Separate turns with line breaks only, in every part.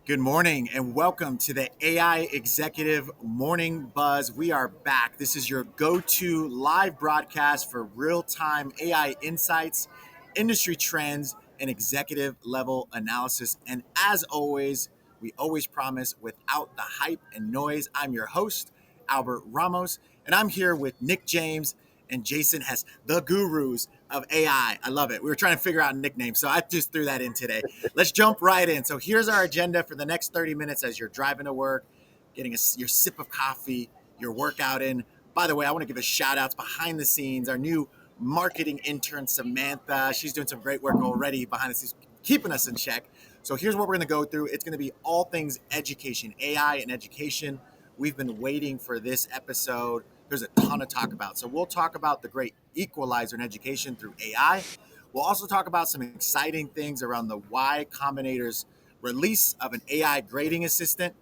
Good morning and welcome to the AI Executive Morning Buzz. We are back. This is your go to live broadcast for real time AI insights, industry trends, and executive level analysis. And as always, we always promise without the hype and noise. I'm your host, Albert Ramos, and I'm here with Nick James and Jason Hess, the gurus of AI. I love it. We were trying to figure out a nickname, so I just threw that in today. Let's jump right in. So here's our agenda for the next 30 minutes as you're driving to work, getting your sip of coffee, your workout in. By the way, I want to give a shout out behind the scenes, our new marketing intern, Samantha. She's doing some great work already behind the scenes, keeping us in check. So here's what we're going to go through. It's going to be all things education, AI and education. We've been waiting for this episode. There's a ton to talk about. So we'll talk about the great equalizer in education through AI. We'll also talk about some exciting things around the Y Combinator's release of an AI grading assistant,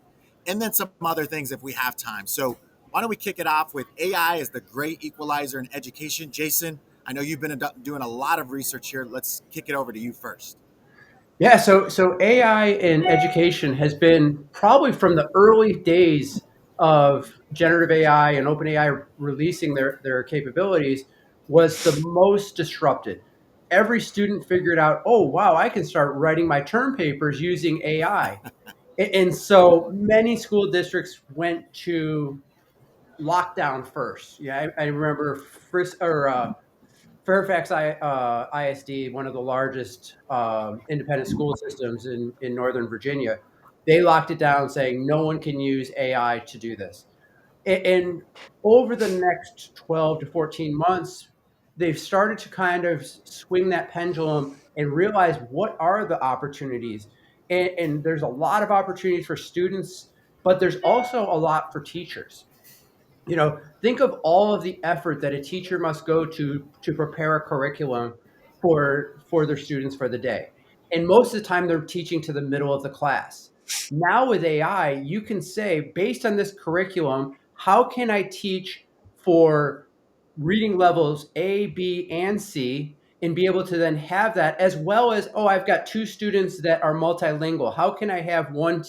and then some other things if we have time. So why don't we kick it off with AI as the great equalizer in education? Jason, I know you've been doing a lot of research here. Let's kick it over to you first.
Yeah, so AI in education has been probably from the early days of generative AI and OpenAI releasing their capabilities was the most disrupted. Every student figured out, oh wow, I can start writing my term papers using AI. And so many school districts went to lockdown first. Yeah, I remember Fairfax ISD, one of the largest independent school systems in Northern Virginia, they locked it down saying no one can use AI to do this. And over the next 12 to 14 months, they've started to kind of swing that pendulum and realize what are the opportunities. And there's a lot of opportunities for students, but there's also a lot for teachers. Think of all of the effort that a teacher must go to prepare a curriculum for their students for the day. And most of the time they're teaching to the middle of the class. Now with AI, you can say, based on this curriculum, how can I teach for reading levels A, B, and C, and be able to then have that, as well as, oh, I've got two students that are multilingual. How can I have one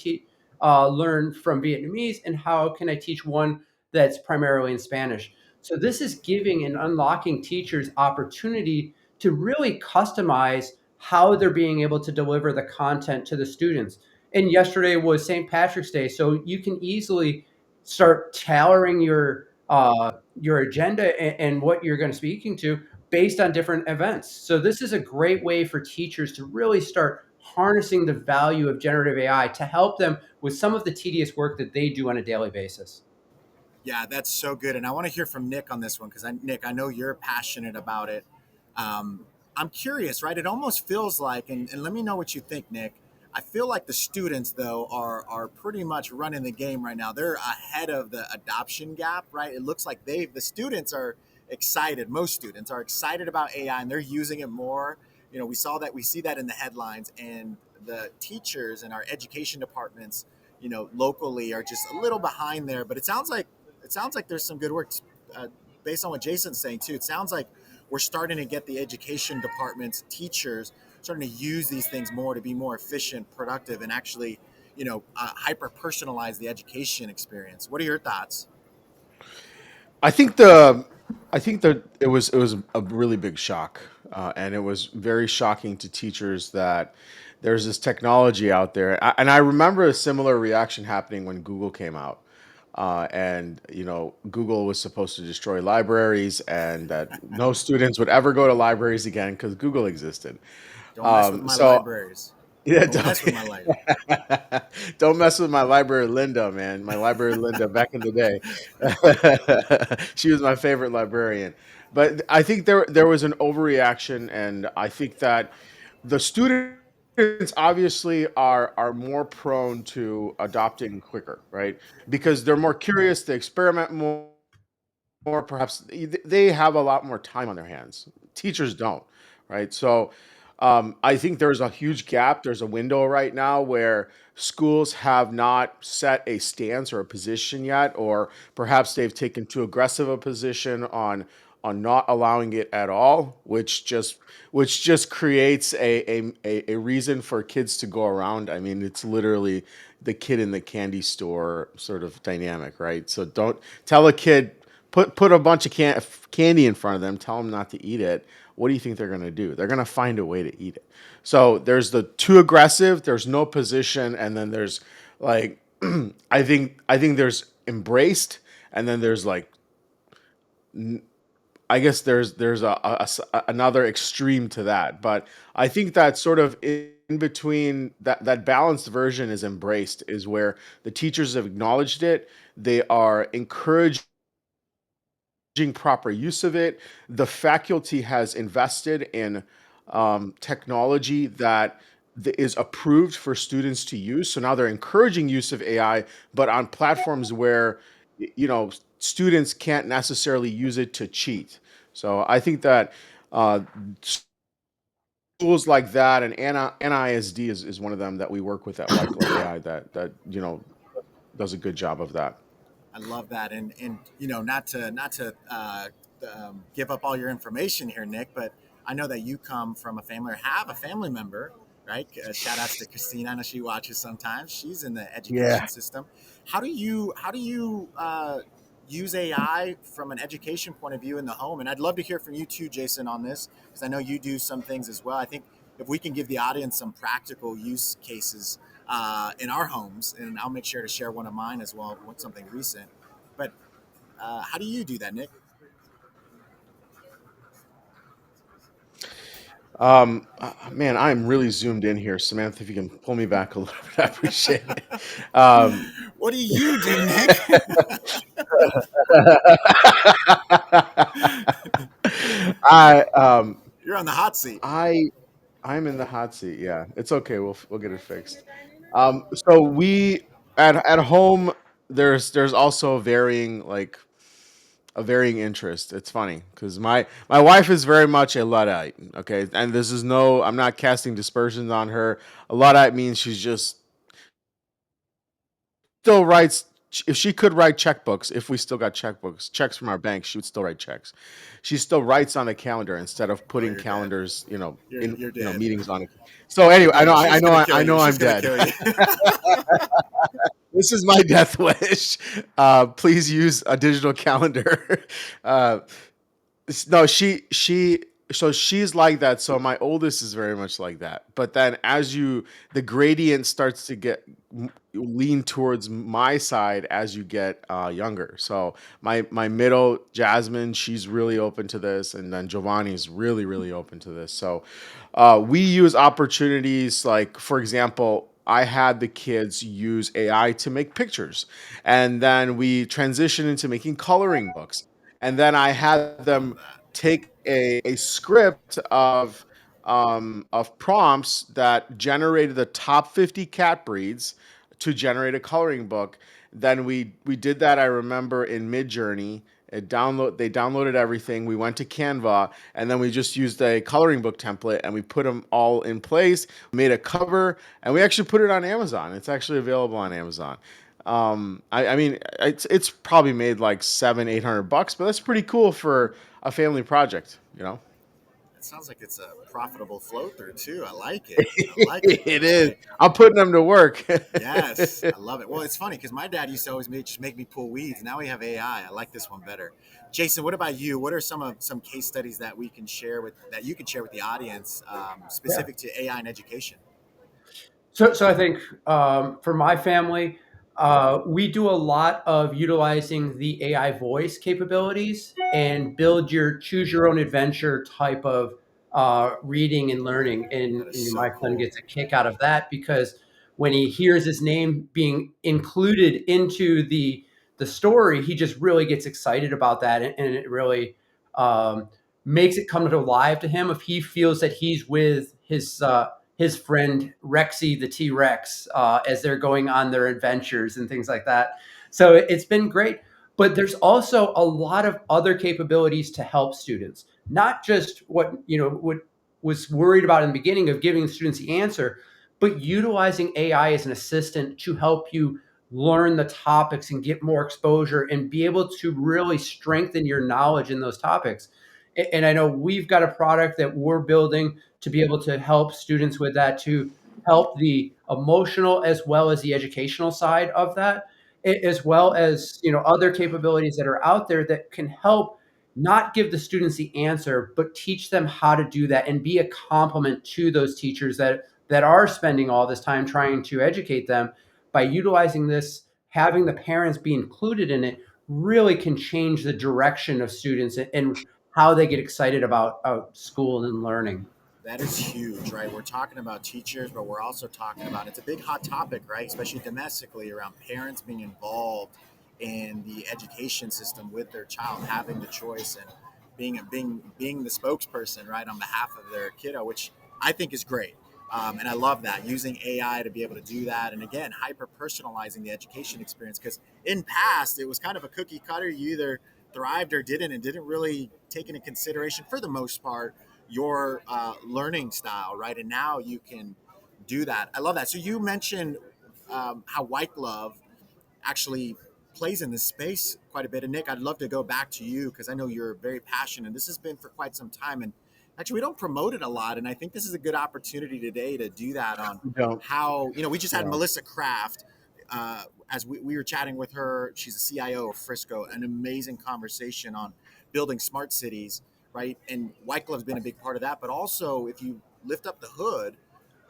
learn from Vietnamese, and how can I teach one that's primarily in Spanish? So this is giving and unlocking teachers opportunity to really customize how they're being able to deliver the content to the students. And yesterday was St. Patrick's Day, so you can easily start tailoring your agenda and what you're going to speaking to based on different events. So this is a great way for teachers to really start harnessing the value of generative AI to help them with some of the tedious work that they do on a daily basis.
Yeah, that's so good. And I want to hear from Nick on this one because Nick, I know you're passionate about it. I'm curious, right? It almost feels like, and let me know what you think, Nick. I feel like the students, though, are pretty much running the game right now. They're ahead of the adoption gap, right? It looks like the students are excited. Most students are excited about AI and they're using it more. We see that in the headlines, and the teachers and our education departments, locally are just a little behind there. But it sounds like there's some good work uh, based on what Jason's saying too. It sounds like we're starting to get the education departments, teachers, starting to use these things more to be more efficient, productive, and actually, hyper personalize the education experience. What are your thoughts?
I think the I think that it was a really big shock, and it was very shocking to teachers that there's this technology out there. And I remember a similar reaction happening when Google came out, and Google was supposed to destroy libraries, and that no students would ever go to libraries again because Google existed.
Don't mess with my
So
libraries.
yeah,
Don't mess with my library.
don't mess with my library Linda, man. My library Linda back in the day. She was my favorite librarian. But I think there was an overreaction, and I think that the students obviously are more prone to adopting quicker, right? Because they're more curious, they experiment more, perhaps they have a lot more time on their hands. Teachers don't, right? So I think there's a huge gap. There's a window right now where schools have not set a stance or a position yet, or perhaps they've taken too aggressive a position on not allowing it at all, which just creates a reason for kids to go around. I mean, it's literally the kid in the candy store sort of dynamic, right? So don't tell a kid, put a bunch of candy in front of them, tell them not to eat it. What do you think they're going to do? They're going to find a way to eat it. So there's the too aggressive, there's no position, and then there's like I think there's embraced, and then there's like I guess there's another extreme to that. But I think that sort of in between, that balanced version is embraced, is where the teachers have acknowledged it. They are encouraging proper use of it. The faculty has invested in technology that is approved for students to use. So now they're encouraging use of AI, but on platforms where students can't necessarily use it to cheat. So I think that uh, schools like that, and NISD is one of them that we work with at Wycliffe AI, that does a good job of that.
I love that, and not to give up all your information here, Nick, but I know that you come from a family or have a family member, right? Shout outs to Christina. I know she watches sometimes. She's in the
Yeah.
education system. How do you use AI from an education point of view in the home? And I'd love to hear from you too, Jason, on this, because I know you do some things as well. I think if we can give the audience some practical use cases in our homes, and I'll make sure to share one of mine as well, with something recent. But how do you do that, Nick?
Man, I'm really zoomed in here, Samantha. If you can pull me back a little bit, I appreciate it. Um,
What do you do, Nick?
I um,
You're on the hot seat.
I I'm in the hot seat. Yeah, it's okay. We'll get it fixed. So we at home, there's also a varying interest. It's funny because my wife is very much a Luddite. Okay, and this is no, I'm not casting dispersions on her. A Luddite means she's just still writes. If she could write checkbooks, if we still got checkbooks, checks from our bank, she would still write checks. She still writes on a calendar instead of
Oh,
putting
you're dead.
calendars, in
You're dead.
meetings on it. So
You're
anyway, I know,
dead. She's gonna kill
I
you.
know,
She's
I'm
gonna
dead.
kill you.
This is my death wish. Please use a digital calendar. Uh, no, so she's like that. So my oldest is very much like that. But then the gradient starts to get lean towards my side as you get younger. So my middle, Jasmine, she's really open to this, and then Giovanni's really open to this. So we use opportunities, like, for example, I had the kids use AI to make pictures, and then we transitioned into making coloring books, and then I had
Love
them
that.
take a script of prompts that generated the top 50 cat breeds to generate a coloring book. Then we did that. I remember in Midjourney. They downloaded everything. We went to Canva, and then we just used a coloring book template, and we put them all in place. We made a cover, and we actually put it on Amazon. It's actually available on Amazon. I mean, it's probably made like 700-800 bucks, but that's pretty cool for a family project, you know.
It sounds like it's a profitable flow through too. I like it. I like it.
It is.
Okay.
I'm putting them to work.
Yes, I love it. Well, it's funny because my dad used to always just make me pull weeds. Now we have AI. I like this one better. Jason, what about you? What are some case studies that we can share with that you can share with the audience,
Yeah.
specific to AI and education?
So I think for my family, we do a lot of utilizing the AI voice capabilities and build your choose your own adventure type of reading and learning.
That is
And
so
my son
cool.
gets a kick out of that because when he hears his name being included into the story, he just really gets excited about that, and it really um, makes it come to life to him if he feels that he's with his friend Rexy the T Rex as they're going on their adventures and things like that. So it's been great. But there's also a lot of other capabilities to help students, not just what was worried about in the beginning of giving students the answer, but utilizing AI as an assistant to help you learn the topics and get more exposure and be able to really strengthen your knowledge in those topics. And I know we've got a product that we're building to be able to help students with that, to help the emotional as well as the educational side of that, as well as other capabilities that are out there that can help not give the students the answer, but teach them how to do that and be a complement to those teachers that are spending all this time trying to educate them. By utilizing this, having the parents be included in it really can change the direction of students and how they get excited about school and learning.
That is huge, right? We're talking about teachers, but we're also talking about it's a big hot topic, right? Especially domestically around parents being involved in the education system with their child, having the choice and being the spokesperson, right, on behalf of their kiddo, which I think is great. And I love that using AI to be able to do that. And again, hyper personalizing the education experience because in past it was kind of a cookie cutter. You either thrived or didn't, and didn't really take into consideration for the most part your learning style, right? And now you can do that. I love that. So you mentioned how White Glove actually plays in this space quite a bit. And Nick, I'd love to go back to you because I know you're very passionate. This has been for quite some time. And actually, we don't promote it a lot. And I think this is a good opportunity today to do that on
You don't.
how, we just had
Yeah.
Melissa Kraft. As we were chatting with her, she's a CIO of Frisco, an amazing conversation on building smart cities, right? And White Glove's been a big part of that. But also, if you lift up the hood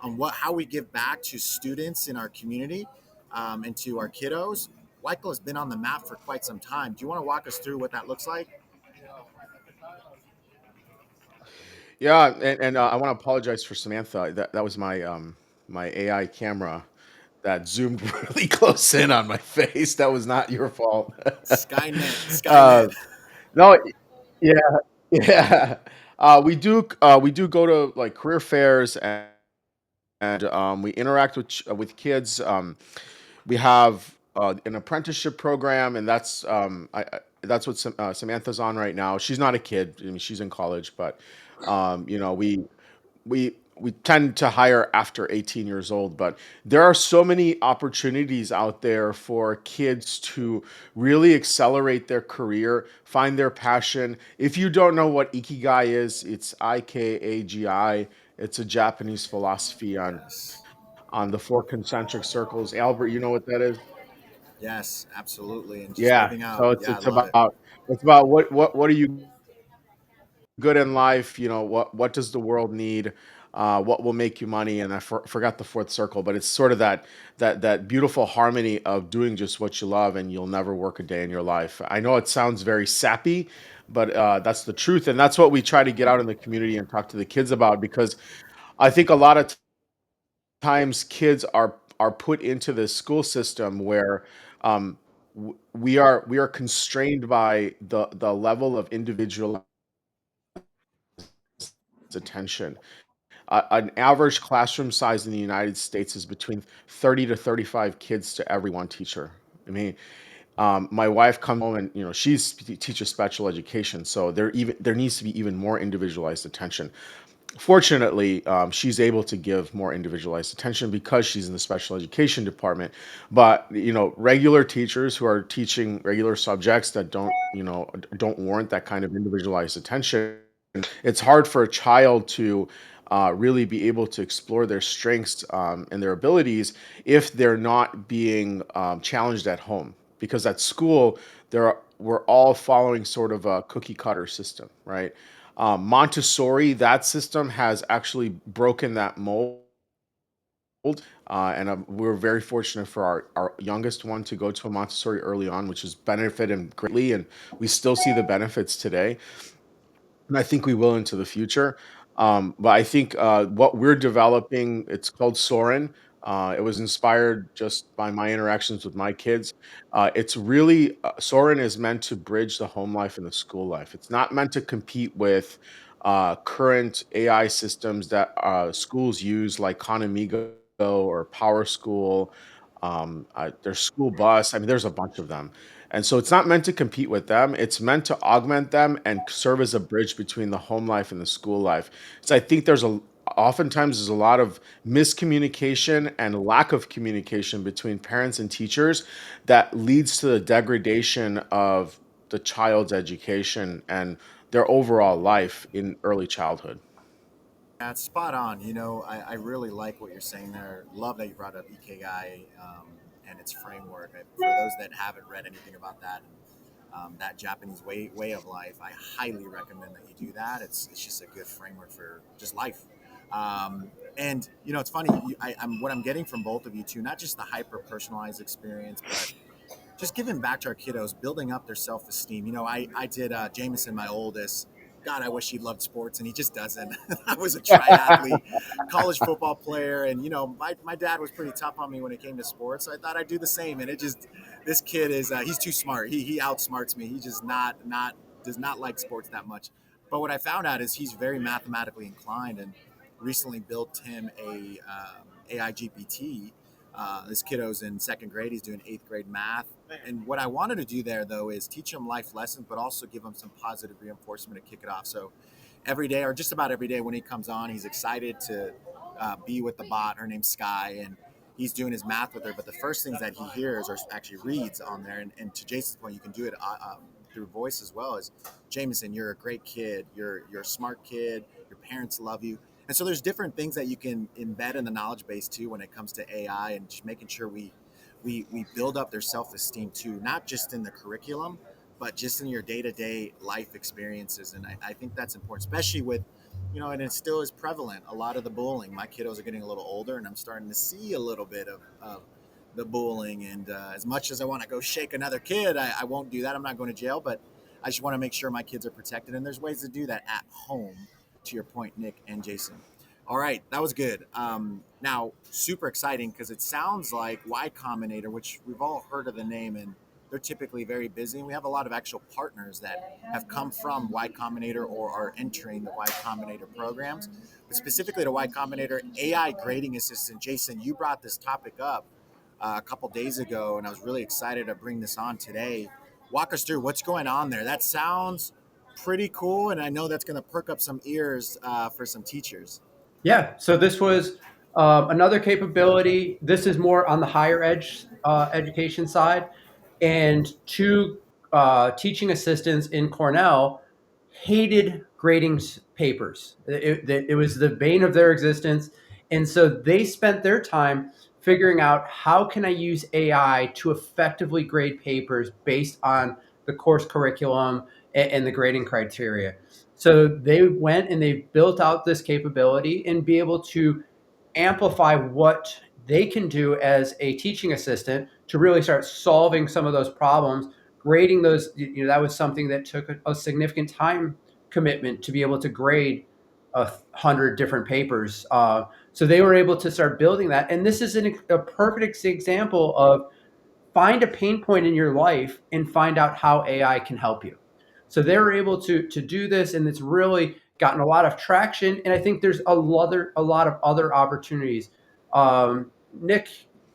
on how we give back to students in our community, and to our kiddos, White Glove's been on the map for quite some time. Do you want to walk us through what that looks like?
Yeah, and I want to apologize for Samantha. That was my AI camera that zoomed really close in on my face. That was not your fault.
Skynet,
uh,
Skynet.
no, yeah, yeah. We do go to like career fairs, and we interact with kids. We have an apprenticeship program, and that's what Samantha's on right now. She's not a kid; I mean, she's in college, but we tend to hire after 18 years old. But there are so many opportunities out there for kids to really accelerate their career, find their passion. If you don't know what ikigai is, it's IKAGI. It's a Japanese philosophy
Yes.
on the four concentric circles. Albert, you know what that is?
Yes, absolutely. And just
Yeah.
living out.
So it's
Yeah, I
it's
love it.
about it's about what are you good in life? What does the world need? What will make you money? And I forgot the fourth circle, but it's sort of that beautiful harmony of doing just what you love, and you'll never work a day in your life. I know it sounds very sappy, but that's the truth, and that's what we try to get out in the community and talk to the kids about, because I think a lot of times kids are put into this school system where um, we are constrained by the level of individualized attention. An average classroom size in the United States is between 30 to 35 kids to every one teacher. I mean, my wife comes home and teaches special education, so there needs to be even more individualized attention. Fortunately, she's able to give more individualized attention because she's in the special education department. But regular teachers who are teaching regular subjects that don't warrant that kind of individualized attention, it's hard for a child to really be able to explore their strengths and their abilities if they're not being challenged at home. Because at school, we're all following sort of a cookie cutter system, right? Montessori, that system has actually broken that mold. And we're very fortunate for our youngest one to go to a Montessori early on, which has benefited him greatly. And we still see the benefits today, and I think we will into the future. But I think what we're developing, it's called Soren. It was inspired just by my interactions with my kids. It's really Soren is meant to bridge the home life and the school life. It's not meant to compete with current AI systems that schools use, like Konamigo or Power School. There's School Bus. I mean, there's a bunch of them. And so it's not meant to compete with them. It's meant to augment them and serve as a bridge between the home life and the school life. So I think there's oftentimes there's a lot of miscommunication and lack of communication between parents and teachers that leads to the degradation of the child's education and their overall life in early childhood.
That's spot on. I really like what you're saying there. Love that you brought up Ikigai and its framework. For those that haven't read anything about that, that Japanese way of life, I highly recommend that you do that. It's just a good framework for just life. And it's funny. I'm what I'm getting from both of you too, not just the hyper personalized experience, but just giving back to our kiddos, building up their self esteem. I did Jameson, my oldest. God, I wish he loved sports, and he just doesn't. I was a triathlete, college football player, and my dad was pretty tough on me when it came to sports. So I thought I'd do the same, and this kid is he's too smart. He outsmarts me. He just not does not like sports that much. But what I found out is he's very mathematically inclined, and recently built him a AI GPT. This kiddo's in second grade. He's doing eighth grade math. And what I wanted to do there, though, is teach him life lessons, but also give him some positive reinforcement to kick it off. So every day, or just about every day when he comes on, he's excited to be with the bot. Her name's Sky, and he's doing his math with her. But the first things that he hears or actually reads on there, and to Jason's point, you can do it through voice as well, is Jameson, you're a great kid. You're a smart kid. Your parents love you. And so there's different things that you can embed in the knowledge base too when it comes to AI, and just making sure we build up their self-esteem too, not just in the curriculum, but just in your day-to-day life experiences. And I think that's important, especially with, and it still is prevalent, a lot of the bullying. My kiddos are getting a little older, and I'm starting to see a little bit of the bullying. And as much as I want to go shake another kid, I won't do that. I'm not going to jail, but I just want to make sure my kids are protected. And there's ways to do that at home, to your point, Nick and Jason. All right, that was good. Now, super exciting because it sounds like Y Combinator, which we've all heard of the name, and they're typically very busy. And we have a lot of actual partners that have come from Y Combinator or are entering the Y Combinator programs. But specifically to Y Combinator, AI grading assistant. Jason, you brought this topic up a couple days ago, and I was really excited to bring this on today. Walk us through what's going on there. That sounds pretty cool, and I know that's going to perk up some ears for some teachers.
Yeah, so this was another capability. This is more on the higher edge education side. And two teaching assistants in Cornell hated grading papers. It was the bane of their existence. And so they spent their time figuring out how can I use AI to effectively grade papers based on the course curriculum and the grading criteria. So they went and they built out this capability and be able to amplify what they can do as a teaching assistant to really start solving some of those problems. Grading those, that was something that took a significant time commitment to be able to grade 100 different papers. So they were able to start building that. And this is a perfect example of find a pain point in your life and find out how AI can help you. So they were able to do this, and it's really gotten a lot of traction. And I think there's a lot of other opportunities. Nick,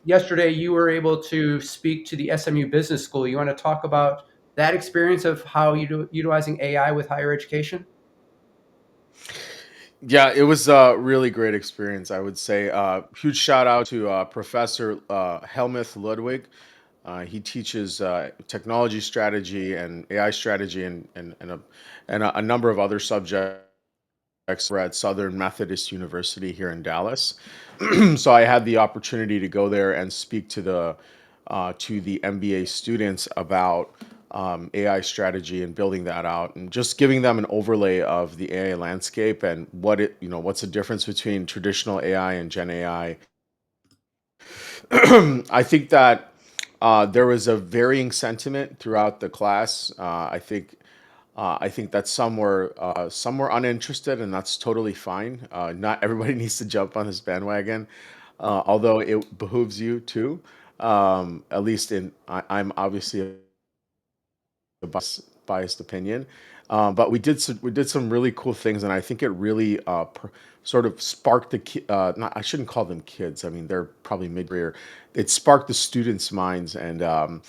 yesterday you were able to speak to the SMU Business School. You want to talk about that experience of how you utilizing AI with higher education?
Yeah, it was a really great experience, I would say. Huge shout out to Professor Helmuth Ludwig. He teaches technology strategy and AI strategy and a number of other subjects. We're at Southern Methodist University here in Dallas. So I had the opportunity to go there and speak to the MBA students about AI strategy and building that out, and just giving them an overlay of the AI landscape and what's the difference between traditional AI and Gen AI. I think that there was a varying sentiment throughout the class. I think that some were uninterested, and that's totally fine. Not everybody needs to jump on this bandwagon, although it behooves you to. At least I'm obviously a biased opinion, but we did some really cool things, and I think it really sort of sparked not, I shouldn't call them kids. I mean, they're probably mid career. It sparked the students' minds, and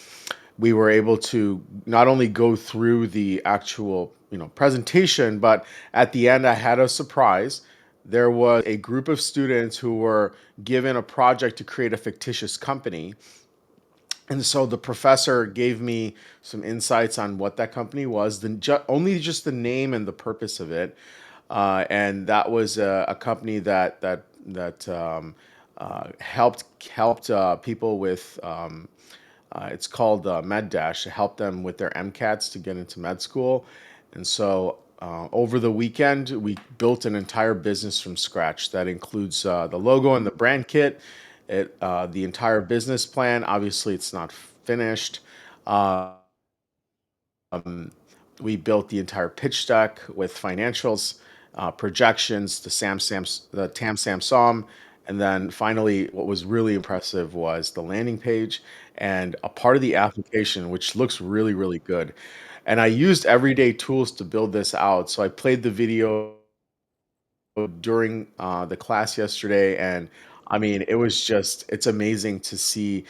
we were able to not only go through the actual presentation, but at the end I had a surprise. there was a group of students who were given a project to create a fictitious company. And so the professor gave me some insights on what that company was, only just the name and the purpose of it. And that was a company that helped people with it's called MedDash to help them with their MCATs to get into med school. And so over the weekend, we built an entire business from scratch that includes the logo and the brand kit, the entire business plan. Obviously, it's not finished. Uh, we built the entire pitch deck with financials, projections, the TAM Sam SOM, and then finally, what was really impressive was the landing page and a part of the application, which looks really, really good. And I used everyday tools to build this out. So I played the video during the class yesterday, and I mean, it's amazing to see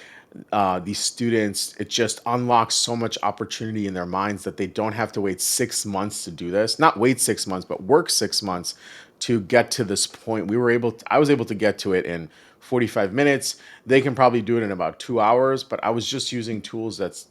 these students. It just unlocks so much opportunity in their minds that they don't have to wait 6 months to do this. Not wait 6 months, but work 6 months to get to this point. I was able to get to it in 45 minutes. They can probably do it in about 2 hours, but I was just using tools it's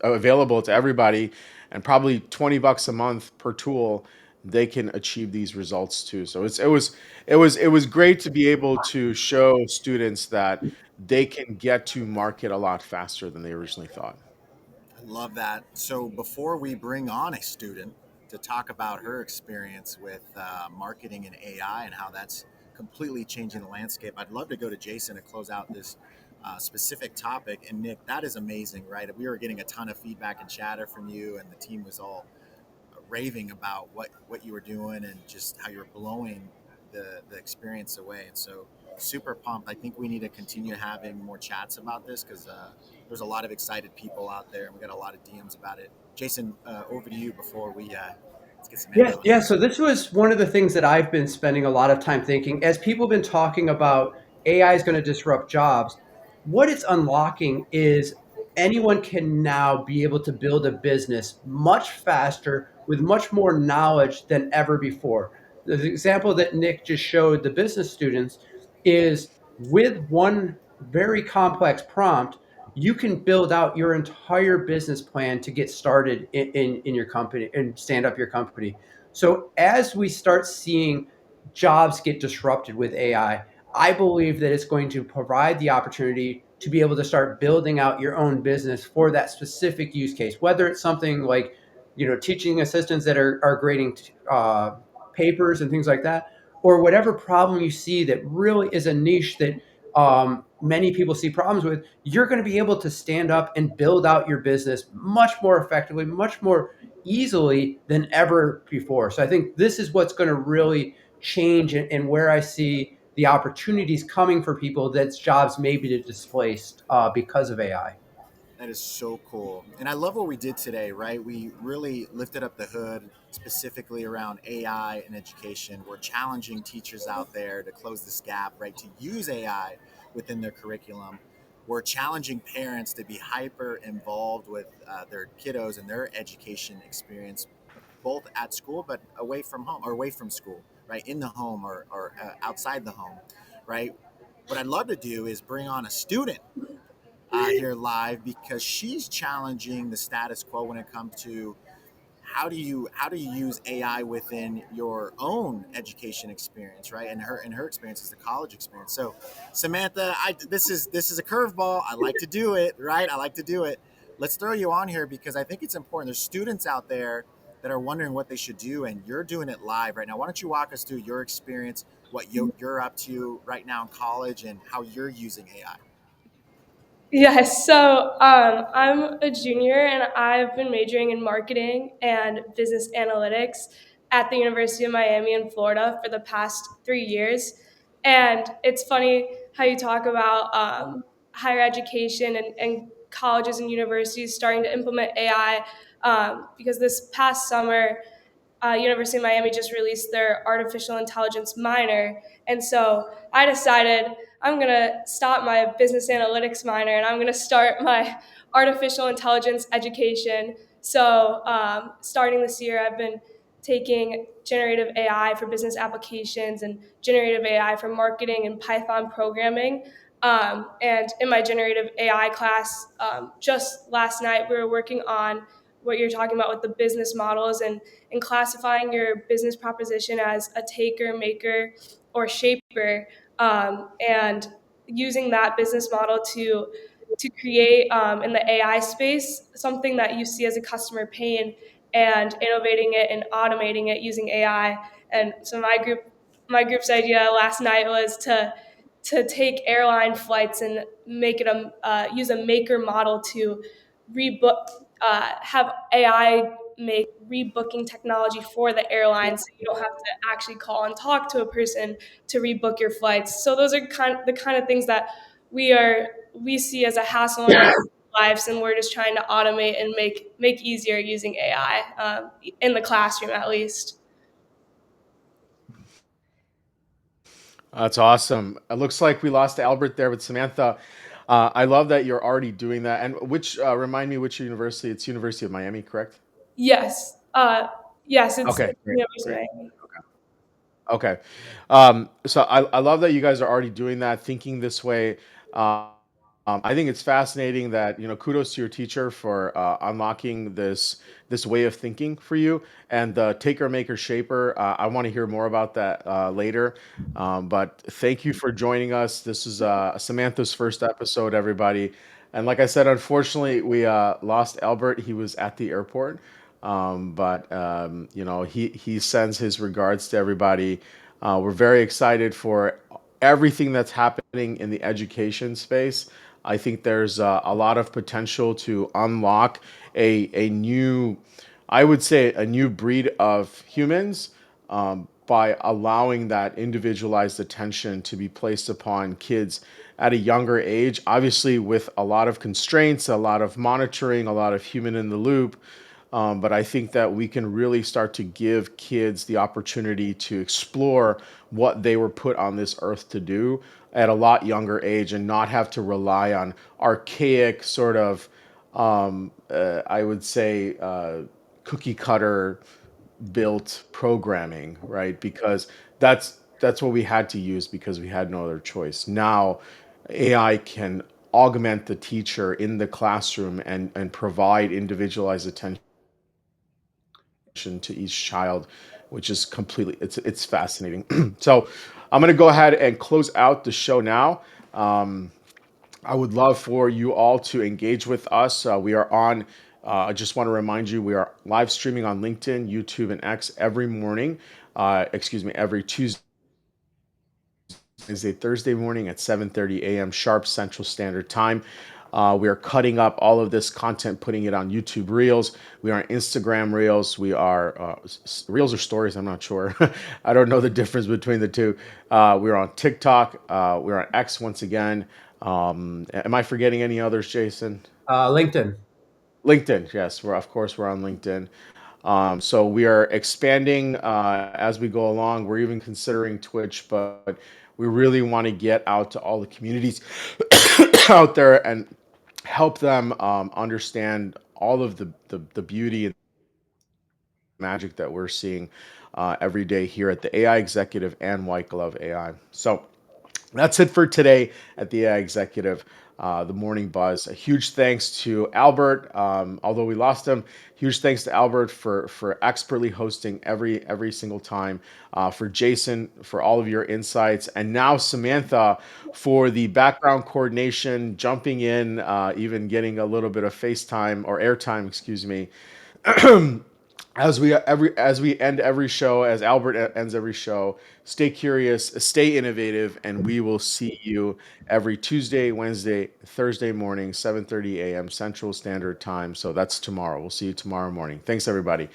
available to everybody, and probably $20 a month per tool, they can achieve these results too. So it was great to be able to show students that they can get to market a lot faster than they originally thought.
I love that. So before we bring on a student to talk about her experience with marketing and AI and how that's completely changing the landscape, I'd love to go to Jason to close out this specific topic. And Nick, that is amazing, right? We were getting a ton of feedback and chatter from you, and the team was all raving about what you were doing and just how you're blowing the experience away. And so super pumped. I think we need to continue having more chats about this because there's a lot of excited people out there and we got a lot of DMs about it. Jason, over to you before we let's get
Yes,
Samantha on
yeah.
here.
So this was one of the things that I've been spending a lot of time thinking as people have been talking about AI is going to disrupt jobs. What it's unlocking is anyone can now be able to build a business much faster with much more knowledge than ever before. The example that Nick just showed the business students is with one very complex prompt, you can build out your entire business plan to get started in your company and stand up your company. So as we start seeing jobs get disrupted with I believe that it's going to provide the opportunity to be able to start building out your own business for that specific use case, whether it's something like, teaching assistants that are grading papers and things like that, or whatever problem you see that really is a niche that many people see problems with, you're going to be able to stand up and build out your business much more effectively, much more easily than ever before. So I think this is what's going to really change and where I see the opportunities coming for people that's jobs maybe displaced because of AI.
That is so cool. And I love what we did today, right? We really lifted up the hood specifically around AI and education. We're challenging teachers out there to close this gap, right? To use AI within their curriculum. We're challenging parents to be hyper involved with their kiddos and their education experience, both at school, but away from home or away from school, right? In the home or outside the home, right? What I'd love to do is bring on a student here live because she's challenging the status quo when it comes to how do you use AI within your own education experience, right? And her experience is the college experience. So, Samantha, this is a curveball. I like to do it, right? I like to do it. Let's throw you on here because I think it's important. There's students out there that are wondering what they should do, and you're doing it live right now. Why don't you walk us through your experience, what you're up to right now in college, and how you're using AI?
Yes, so I'm a junior and I've been majoring in marketing and business analytics at the University of Miami in Florida for the past 3 years. And it's funny how you talk about higher education and colleges and universities starting to implement AI because this past summer, University of Miami just released their artificial intelligence minor. And so I decided I'm going to stop my business analytics minor and I'm going to start my artificial intelligence education. So starting this year, I've been taking generative AI for business applications and generative AI for marketing and Python programming. And in my generative AI class, just last night, we were working on what you're talking about with the business models and classifying your business proposition as a taker, maker, or shaper, and using that business model to create in the AI space something that you see as a customer pain and innovating it and automating it using AI. And so my group's idea last night was to take airline flights and make it use a maker model to rebook, have AI make rebooking technology for the airline, so you don't have to actually call and talk to a person to rebook your flights. So those are the kind of things that we see as a hassle in our lives, and we're just trying to automate and make easier using AI, in the classroom at least.
That's awesome. It looks like we lost Albert there with Samantha. I love that you're already doing that. And which remind me which university? It's University of Miami, correct?
Yes, yes,
Okay,
it's
great,
University of
great.
Miami.
Okay. So I love that you guys are already doing that, thinking this way. I think it's fascinating that, kudos to your teacher for unlocking this way of thinking for you, and the taker, maker, shaper. I want to hear more about that later. But thank you for joining us. This is Samantha's first episode, everybody. And like I said, unfortunately, we lost Albert. He was at the airport. But he sends his regards to everybody. We're very excited for everything that's happening in the education space. I think there's a lot of potential to unlock a new, I would say, a new breed of humans, by allowing that individualized attention to be placed upon kids at a younger age, obviously with a lot of constraints, a lot of monitoring, a lot of human in the loop. But I think that we can really start to give kids the opportunity to explore what they were put on this earth to do at a lot younger age, and not have to rely on archaic sort of, I would say, cookie cutter built programming, right? Because that's what we had to use because we had no other choice. Now, AI can augment the teacher in the classroom and provide individualized attention to each child, which is completely, it's fascinating. So I'm going to go ahead and close out the show now. I would love for you all to engage with us. We are on, I just want to remind you, we are live streaming on LinkedIn, YouTube, and X every morning. Every Tuesday, Wednesday, Thursday morning at 7:30 a.m. sharp Central Standard Time. We are cutting up all of this content, putting it on YouTube Reels. We are on Instagram Reels. We are Reels or Stories. I'm not sure. I don't know the difference between the two. We're on TikTok. We're on X once again. Am I forgetting any others, Jason?
LinkedIn.
LinkedIn, yes. We're on LinkedIn. So we are expanding as we go along. We're even considering Twitch, but we really want to get out to all the communities out there and help them understand all of the beauty and magic that we're seeing every day here at the AI Executive and White Glove AI. So that's it for today at the AI Executive, the Morning Buzz. A huge thanks to Albert, although we lost him. Huge thanks to Albert for expertly hosting every single time. For Jason for all of your insights, and now Samantha for the background coordination, jumping in, even getting a little bit of FaceTime or airtime, excuse me, as we end every show, as Albert ends every show. Stay curious, stay innovative, and we will see you every Tuesday, Wednesday, Thursday morning, 7:30 a.m. Central Standard Time. So that's tomorrow. We'll see you tomorrow morning. Thanks, everybody.